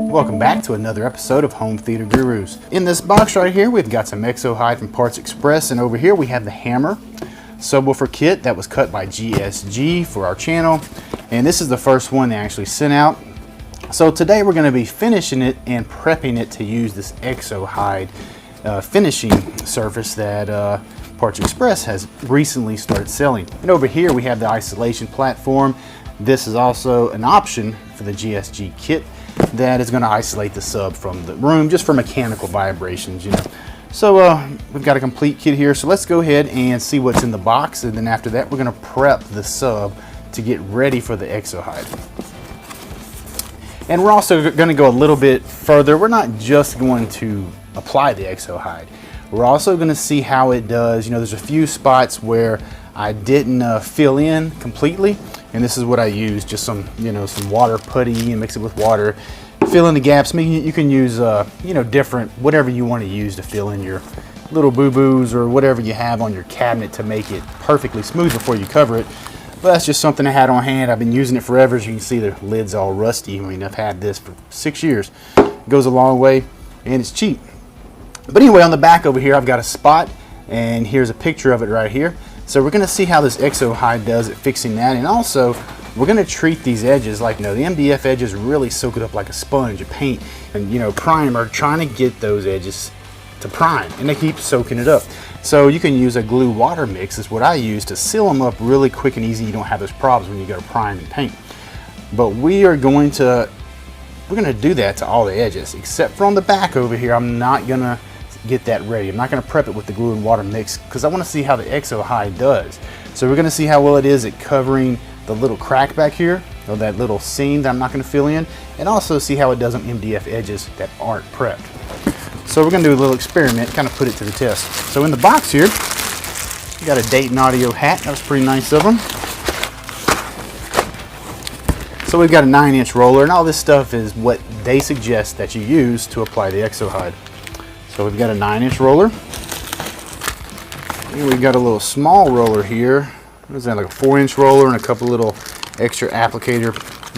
Welcome back to another episode of Home Theater Gurus. In this box right here, we've got some Exohyde from Parts Express, and over here we have the hammer subwoofer kit that was cut by GSG for our channel, and this is the first one they actually sent out. So today we're going to be finishing it and prepping it to use this Exohyde finishing surface that Parts Express has recently started selling. And over here we have the isolation platform. This is also an option for the GSG kit that is going to isolate the sub from the room just for mechanical vibrations, you know. So we've got a complete kit here, so let's go ahead and see what's in the box, and then after that we're going to prep the sub to get ready for the Exohyde. And we're also going to go a little bit further. We're not just going to apply the Exohyde. We're also going to see how it does. You know, there's a few spots where I didn't fill in completely, and this is what I use, just some, you know, some water putty and mix it with water, fill in the gaps. I mean, you can use you know, different, whatever you want to use to fill in your little boo-boos or whatever you have on your cabinet to make it perfectly smooth before you cover it. But that's just something I had on hand. I've been using it forever. As you can see, the lid's all rusty. I mean, I've had this for 6 years. It goes a long way, and it's cheap. But anyway, on the back over here, I've got a spot, and here's a picture of it right here. So we're going to see how this Exohyde does at fixing that, and also we're going to treat these edges like, you know, the MDF edges really soak it up like a sponge, a paint, and, you know, primer, trying to get those edges to prime, and they keep soaking it up. So you can use a glue water mix, is what I use, to seal them up really quick and easy. You don't have those problems when you go to prime and paint. But we're going to do that to all the edges, except for on the back over here. I'm not going to get that ready. I'm not going to prep it with the glue and water mix because I want to see how the Exohyde does. So we're going to see how well it is at covering the little crack back here, or that little seam that I'm not going to fill in, and also see how it does on MDF edges that aren't prepped. So we're going to do a little experiment, kind of put it to the test. So in the box here, we got a Dayton Audio hat. That was pretty nice of them. So we've got a 9-inch roller, and all this stuff is what they suggest that you use to apply the Exohyde. So we've got a 9-inch roller. And we've got a little small roller here. What is that, like a 4-inch roller, and a couple little extra applicator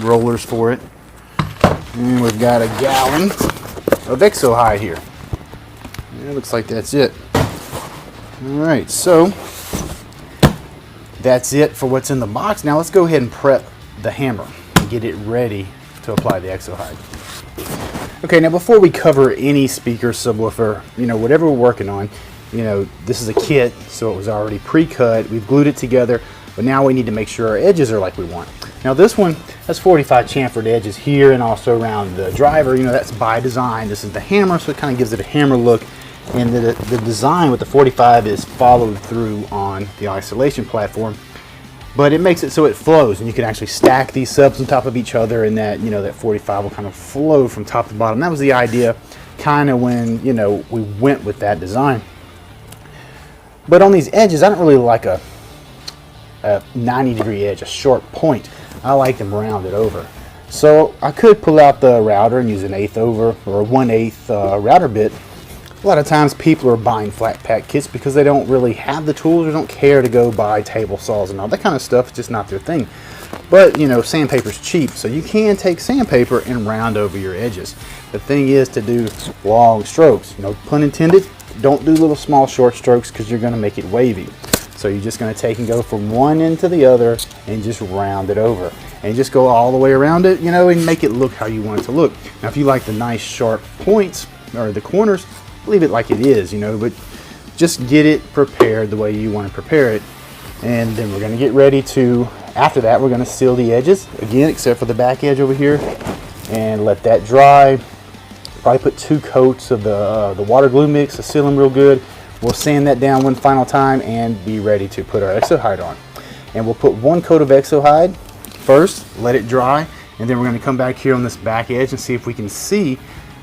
rollers for it. And we've got a gallon of Exohyde here. It looks like that's it. Alright, so that's it for what's in the box. Now let's go ahead and prep the hammer and get it ready to apply the Exohyde. Okay, now before we cover any speaker, subwoofer, you know, whatever we're working on, you know, this is a kit, so it was already pre-cut. We've glued it together, but now we need to make sure our edges are like we want. Now this one has 45 chamfered edges here and also around the driver. You know, that's by design. This is the hammer, so it kind of gives it a hammer look. And the design with the 45 is followed through on the isolation platform. But it makes it so it flows, and you can actually stack these subs on top of each other, and that, you know, that 45 will kind of flow from top to bottom. That was the idea kind of when, you know, we went with that design. But on these edges, I don't really like a 90-degree edge, a short point. I like them rounded over. So I could pull out the router and use an 1/8 over or a 1/8 router bit. A lot of times people are buying flat pack kits because they don't really have the tools or don't care to go buy table saws and all that kind of stuff. It's just not their thing. But, you know, sandpaper's cheap, so you can take sandpaper and round over your edges. The thing is to do long strokes. You know, pun intended, don't do little small short strokes because you're going to make it wavy. So you're just going to take and go from one end to the other and just round it over. And just go all the way around it, you know, and make it look how you want it to look. Now, if you like the nice sharp points or the corners, leave it like it is, you know, but just get it prepared the way you want to prepare it. And then we're going to get ready to, after that, we're going to seal the edges again, except for the back edge over here, and let that dry. Probably put 2 coats of the water glue mix to seal them real good. We'll sand that down one final time and be ready to put our Exohyde on. And we'll put 1 coat of Exohyde first, let it dry, and then we're going to come back here on this back edge and see if we can see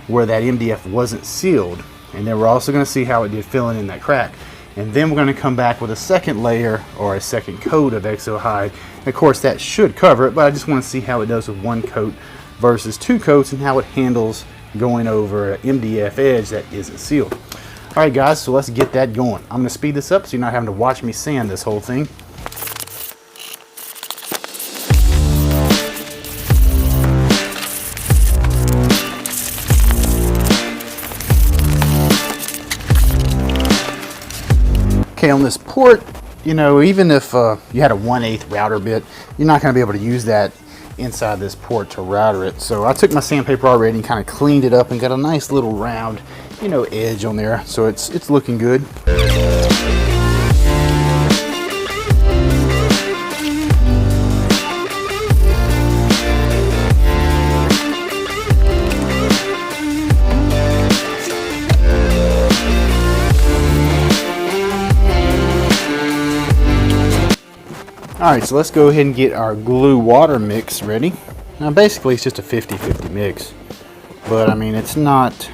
where that MDF wasn't sealed. And then we're also going to see how it did filling in that crack. And then we're going to come back with a second layer or a second coat of Exohyde. Of course, that should cover it, but I just want to see how it does with 1 coat versus 2 coats and how it handles going over an MDF edge that isn't sealed. All right, guys, so let's get that going. I'm going to speed this up so you're not having to watch me sand this whole thing. Okay, on this port, you know, even if you had a 1/8 router bit, you're not going to be able to use that inside this port to router it. So I took my sandpaper already and kind of cleaned it up and got a nice little round, you know, edge on there. So it's looking good. Alright, so let's go ahead and get our glue water mix ready. Now basically it's just a 50-50 mix, but I mean it's not,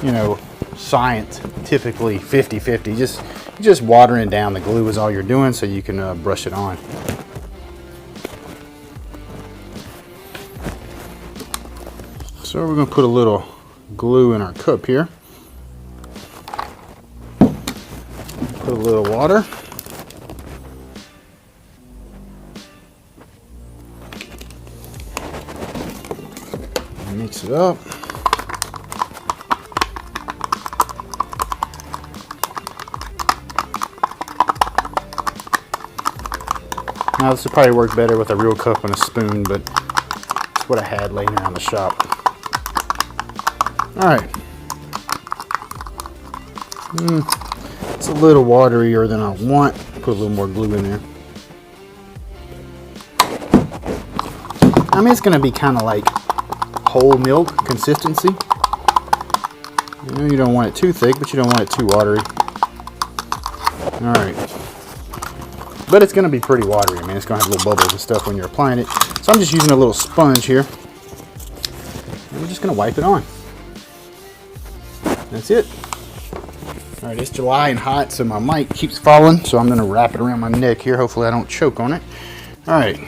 you know, scientifically 50-50. Just watering down the glue is all you're doing, so you can brush it on. So we're going to put a little glue in our cup here. Put a little water. Mix it up. Now this would probably work better with a real cup and a spoon, but it's what I had laying around the shop. Alright. It's a little waterier than I want. Put a little more glue in there. I mean, it's going to be kind of like whole milk consistency. You know, you don't want it too thick, but you don't want it too watery. Alright. But it's going to be pretty watery. I mean, it's going to have little bubbles and stuff when you're applying it. So I'm just using a little sponge here. And we're just going to wipe it on. That's it. Alright, it's July and hot, so my mic keeps falling. So I'm going to wrap it around my neck here. Hopefully I don't choke on it. Alright.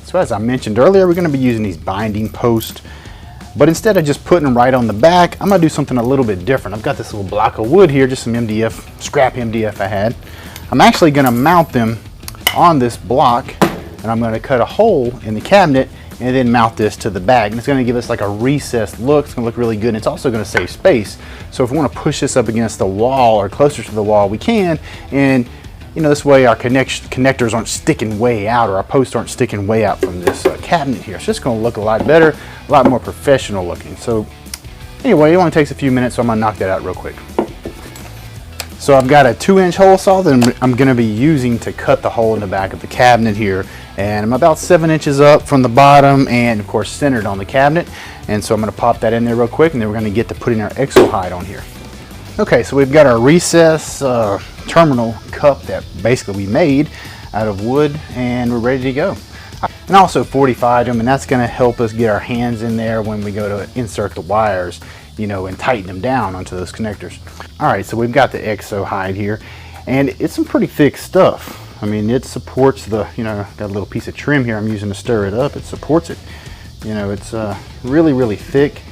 So as I mentioned earlier, we're going to be using these binding posts, but instead of just putting them right on the back, I'm going to do something a little bit different. I've got this little block of wood here, just some MDF, scrap MDF I had. I'm actually going to mount them on this block, and I'm going to cut a hole in the cabinet and then mount this to the back. And it's going to give us like a recessed look. It's going to look really good, and it's also going to save space. So if we want to push this up against the wall or closer to the wall, we can. And you know, this way our connectors aren't sticking way out, or our posts aren't sticking way out from this cabinet here. So it's going to look a lot better, a lot more professional looking. So anyway, it only takes a few minutes, so I'm going to knock that out real quick. So I've got a 2-inch hole saw that I'm going to be using to cut the hole in the back of the cabinet here. And I'm about 7 inches up from the bottom and of course centered on the cabinet. And so I'm going to pop that in there real quick, and then we're going to get to putting our Exohyde on here. Okay, so we've got our recess terminal cup that basically we made out of wood, and we're ready to go. And also 45 them, and that's going to help us get our hands in there when we go to insert the wires, you know, and tighten them down onto those connectors. All right, so we've got the Exohyde here, and it's some pretty thick stuff. I mean, it supports the, you know, got a little piece of trim here I'm using to stir it up. It supports it. You know, it's really, really thick.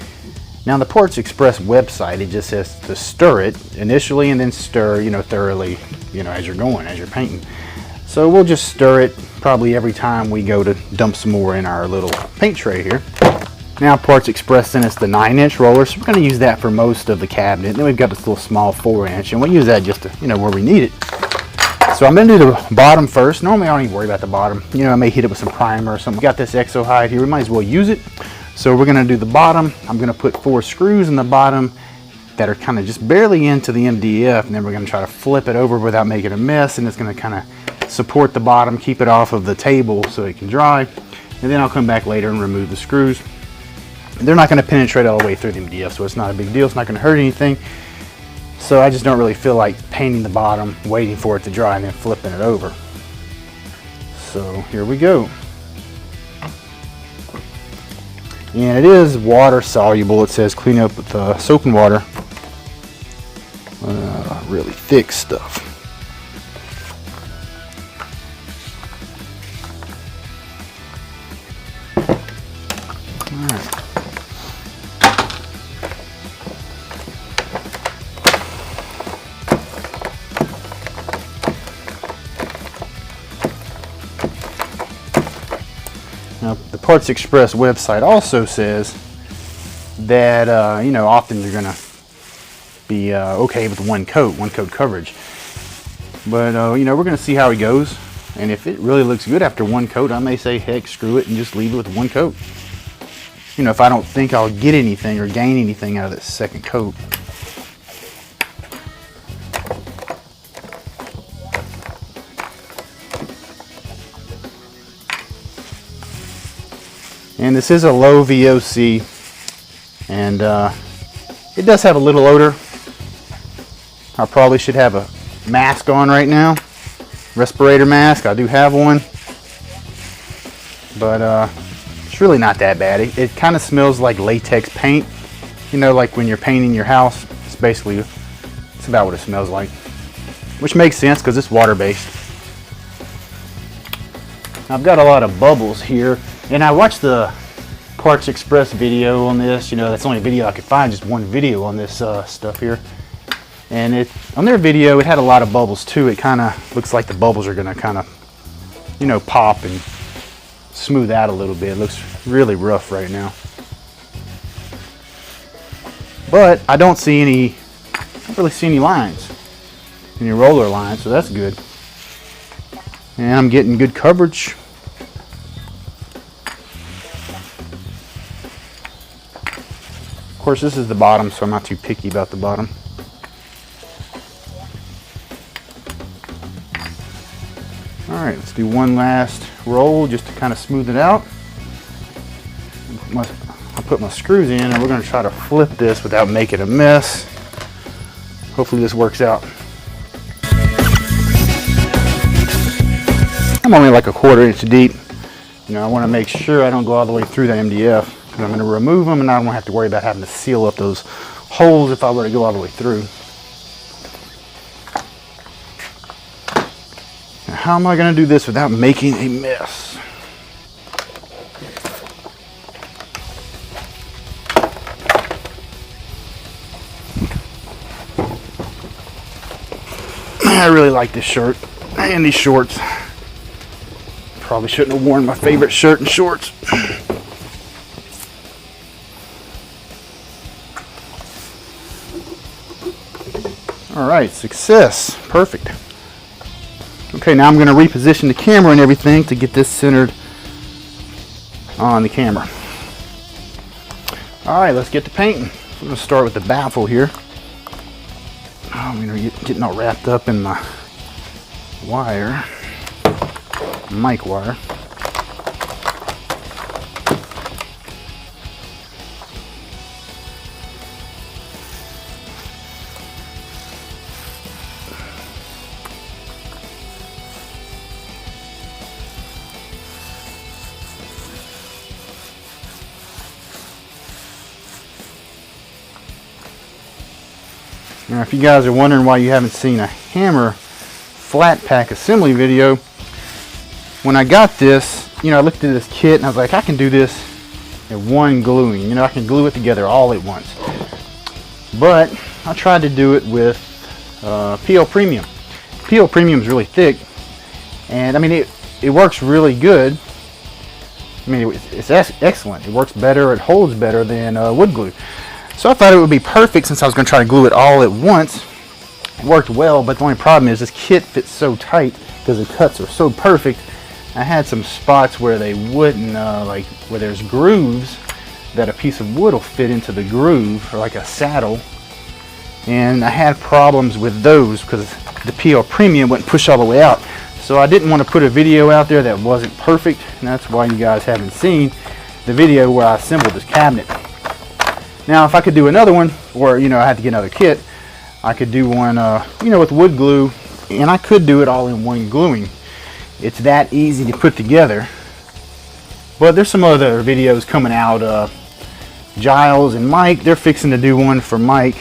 Now on the Ports Express website, it just says to stir it initially and then stir, you know, thoroughly, you know, as you're going, as you're painting. So we'll just stir it probably every time we go to dump some more in our little paint tray here. Now Ports Express sent us the 9-inch roller, so we're going to use that for most of the cabinet. And then we've got this little small 4-inch, and we'll use that just to, you know, where we need it. So I'm going to do the bottom first. Normally I don't even worry about the bottom. You know, I may hit it with some primer or something. Got this Exohyde here, we might as well use it. So we're going to do the bottom. I'm going to put 4 screws in the bottom that are kind of just barely into the MDF, and then we're going to try to flip it over without making a mess, and it's going to kind of support the bottom, keep it off of the table so it can dry. And then I'll come back later and remove the screws. They're not going to penetrate all the way through the MDF, so it's not a big deal. It's not going to hurt anything. So I just don't really feel like painting the bottom, waiting for it to dry, and then flipping it over. So here we go. And it is water soluble. It says clean up with soap and water. Really thick stuff. All right. Now, the Parts Express website also says that you know, often you're gonna be okay with one coat coverage. But you know, we're gonna see how it goes, and if it really looks good after one coat, I may say heck, screw it, and just leave it with one coat. You know, if I don't think I'll get anything or gain anything out of this second coat. And this is a low VOC, and it does have a little odor. I probably should have a mask on right now, respirator mask. I do have one, but it's really not that bad. It kind of smells like latex paint, you know, like when you're painting your house. It's about what it smells like, which makes sense because it's water-based. I've got a lot of bubbles here, and I watched the Parts Express video on this. You know, that's the only video I could find, just one video on this stuff here. And on their video, it had a lot of bubbles too. It kind of looks like the bubbles are gonna kind of, you know, pop and smooth out a little bit. It looks really rough right now. But I don't really see any lines, any roller lines, so that's good. And I'm getting good coverage. Of course, this is the bottom, so I'm not too picky about the bottom. Alright, let's do one last roll just to kind of smooth it out. I'll put my screws in, and we're going to try to flip this without making a mess. Hopefully this works out. I'm only like a 1/4 inch deep. You know, I want to make sure I don't go all the way through the MDF, because I'm going to remove them and I don't have to worry about having to seal up those holes if I were to go all the way through. Now, how am I going to do this without making a mess? I really like this shirt and these shorts. Probably shouldn't have worn my favorite shirt and shorts. All right, success. Perfect. Okay, now I'm going to reposition the camera and everything to get this centered on the camera. All right, let's get to painting. I'm going to start with the baffle here. I'm getting all wrapped up in my wire, mic wire. Now, if you guys are wondering why you haven't seen a hammer flat pack assembly video, when I got this, you know, I looked at this kit and I was like, I can do this in one gluing. You know, I can glue it together all at once. But I tried to do it with PL Premium. PL Premium is really thick, and I mean, it works really good. I mean, it's excellent. It works better, it holds better than wood glue. So I thought it would be perfect since I was going to try to glue it all at once. It worked well, but the only problem is this kit fits so tight because the cuts are so perfect. I had some spots where they wouldn't, like where there's grooves that a piece of wood will fit into the groove, or like a saddle. And I had problems with those because the PL Premium wouldn't push all the way out. So I didn't want to put a video out there that wasn't perfect, and that's why you guys haven't seen the video where I assembled this cabinet. Now, if I could do another one, or you know, I had to get another kit, I could do one, you know, with wood glue, and I could do it all in one gluing. It's that easy to put together. But there's some other videos coming out. Giles and Mike, they're fixing to do one for Mike,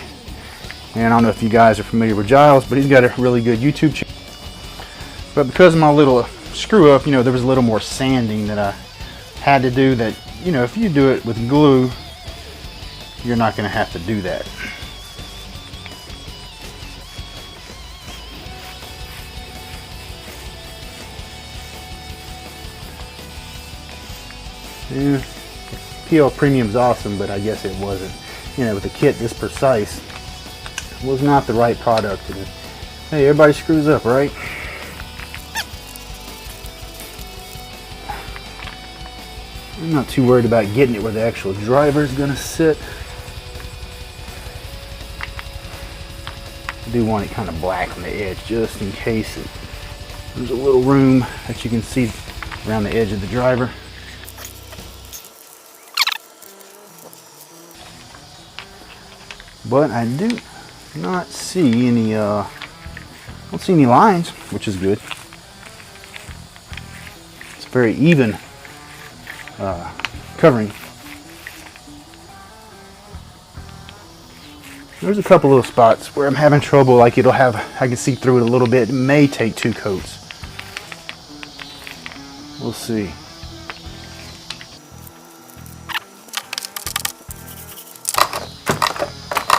and I don't know if you guys are familiar with Giles, but he's got a really good YouTube channel. But because of my little screw up, you know, there was a little more sanding that I had to do. That, you know, if you do it with glue, you're not going to have to do that. Yeah, PL Premium's awesome, but I guess it wasn't. You know, with a kit this precise, it was not the right product. And hey, everybody screws up, right? I'm not too worried about getting it where the actual driver is going to sit. I do want it kind of black on the edge, just in case there's a little room that you can see around the edge of the driver. But I do not see any, don't see any lines, which is good. It's very even covering. There's a couple little spots where I'm having trouble, like it'll have, I can see through it a little bit. It may take 2 coats. We'll see.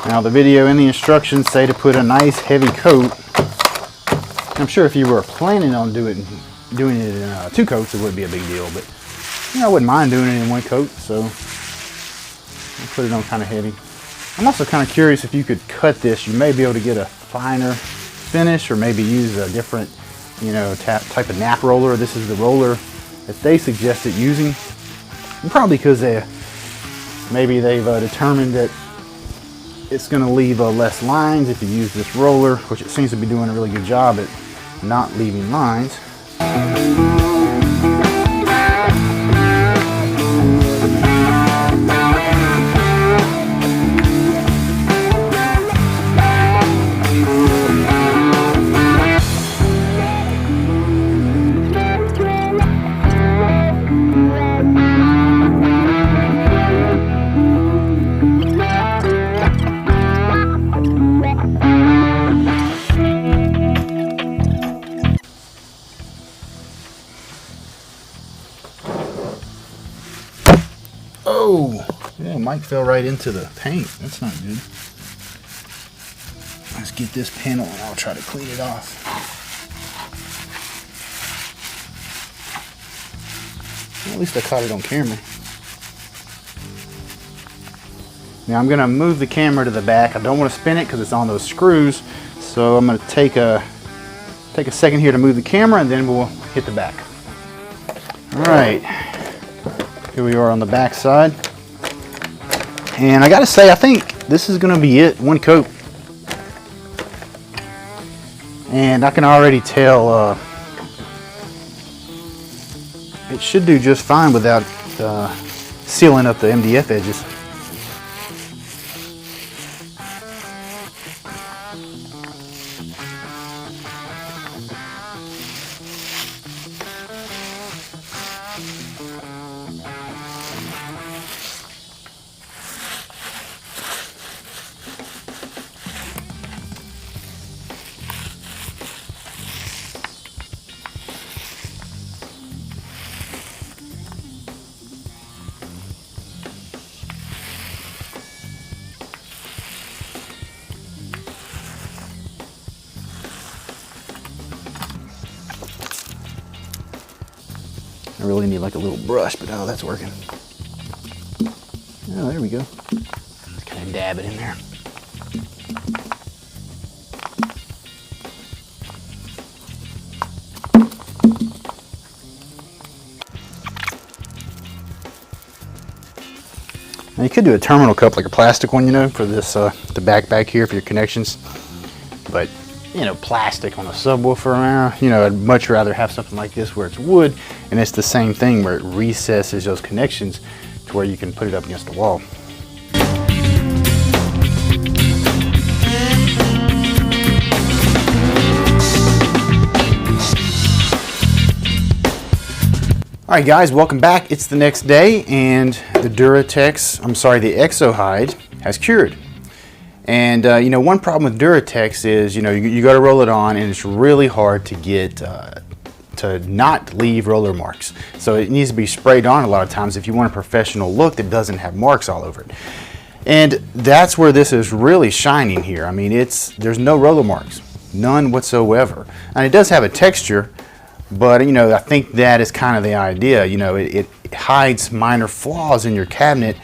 Now the video and the instructions say to put a nice heavy coat. I'm sure if you were planning on doing it in 2 coats, it would be a big deal, but you know, I wouldn't mind doing it in 1 coat, so I'll put it on kind of heavy. I'm also kind of curious if you could cut this. You may be able to get a finer finish, or maybe use a different, you know, type of nap roller. This is the roller that they suggested using, and probably because maybe they've determined that it's going to leave less lines if you use this roller, which it seems to be doing a really good job at not leaving lines. Oh, yeah, Mike fell right into the paint. That's not good. Let's get this panel and I'll try to clean it off. Well, at least I caught it on camera. Now I'm going to move the camera to the back. I don't want to spin it because it's on those screws. So I'm going to take a second here to move the camera, and then we'll hit the back. All right. Here we are on the back side, and I gotta say, I think this is gonna be it, 1 coat, and I can already tell it should do just fine without sealing up the MDF edges. I really need like a little brush, but oh, that's working. Oh, there we go. Just kind of dab it in there. Now you could do a terminal cup, like a plastic one, you know, for this, the back here for your connections. But you know, plastic on a subwoofer, you know, I'd much rather have something like this where it's wood, and it's the same thing where it recesses those connections to where you can put it up against the wall. All right, guys, welcome back. It's the next day, and the Exohyde has cured. And you know, one problem with Duratex is, you know, you got to roll it on, and it's really hard to get to not leave roller marks. So it needs to be sprayed on a lot of times if you want a professional look that doesn't have marks all over it. And that's where this is really shining here. I mean, there's no roller marks, none whatsoever. And it does have a texture, but you know, I think that is kind of the idea. You know, it hides minor flaws in your cabinet,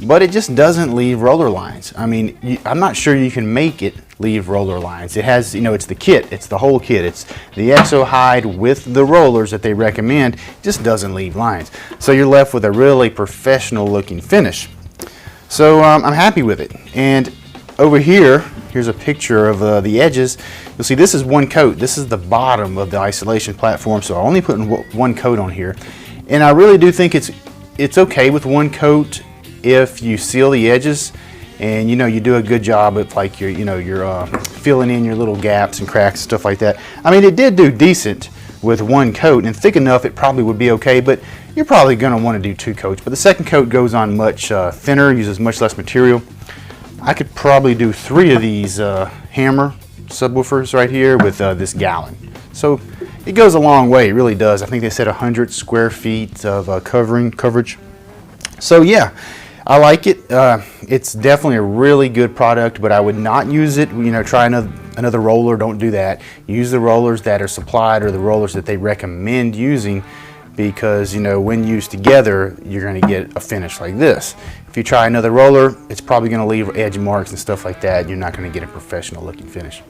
but it just doesn't leave roller lines. I mean, I'm not sure you can make it leave roller lines. It has, you know, it's the kit, it's the whole kit. It's the Exohyde with the rollers that they recommend. It just doesn't leave lines. So you're left with a really professional looking finish. So I'm happy with it. And over here, here's a picture of the edges. You'll see this is one coat. This is the bottom of the isolation platform, so I'm only putting one coat on here. And I really do think it's okay with one coat if you seal the edges and you know you do a good job of like you're filling in your little gaps and cracks, stuff like that. I mean, it did do decent with one coat, and thick enough it probably would be okay, but you're probably going to want to do 2 coats. But the second coat goes on much thinner, uses much less material. I could probably do 3 of these hammer subwoofers right here with this gallon. So it goes a long way, it really does. I think they said 100 square feet of coverage. So yeah, I like it. It's definitely a really good product, but I would not use it, you know, try another roller, don't do that. Use the rollers that are supplied or the rollers that they recommend using, because, you know, when used together, you're going to get a finish like this. If you try another roller, it's probably going to leave edge marks and stuff like that. You're not going to get a professional looking finish.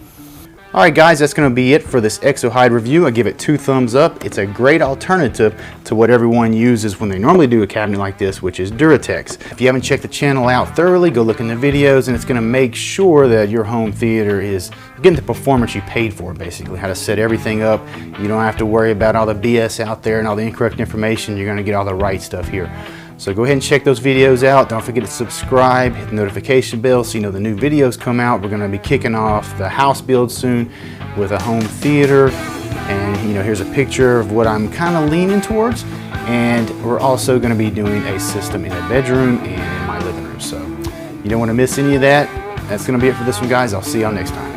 Alright guys, that's going to be it for this Exohyde review. I give it 2 thumbs up. It's a great alternative to what everyone uses when they normally do a cabinet like this, which is Duratex. If you haven't checked the channel out thoroughly, go look in the videos, and it's going to make sure that your home theater is getting the performance you paid for, basically. How to set everything up. You don't have to worry about all the BS out there and all the incorrect information. You're going to get all the right stuff here. So go ahead and check those videos out. Don't forget to subscribe, hit the notification bell so you know the new videos come out. We're going to be kicking off the house build soon with a home theater. And, you know, here's a picture of what I'm kind of leaning towards. And we're also going to be doing a system in a bedroom and in my living room. So you don't want to miss any of that. That's going to be it for this one, guys. I'll see y'all next time.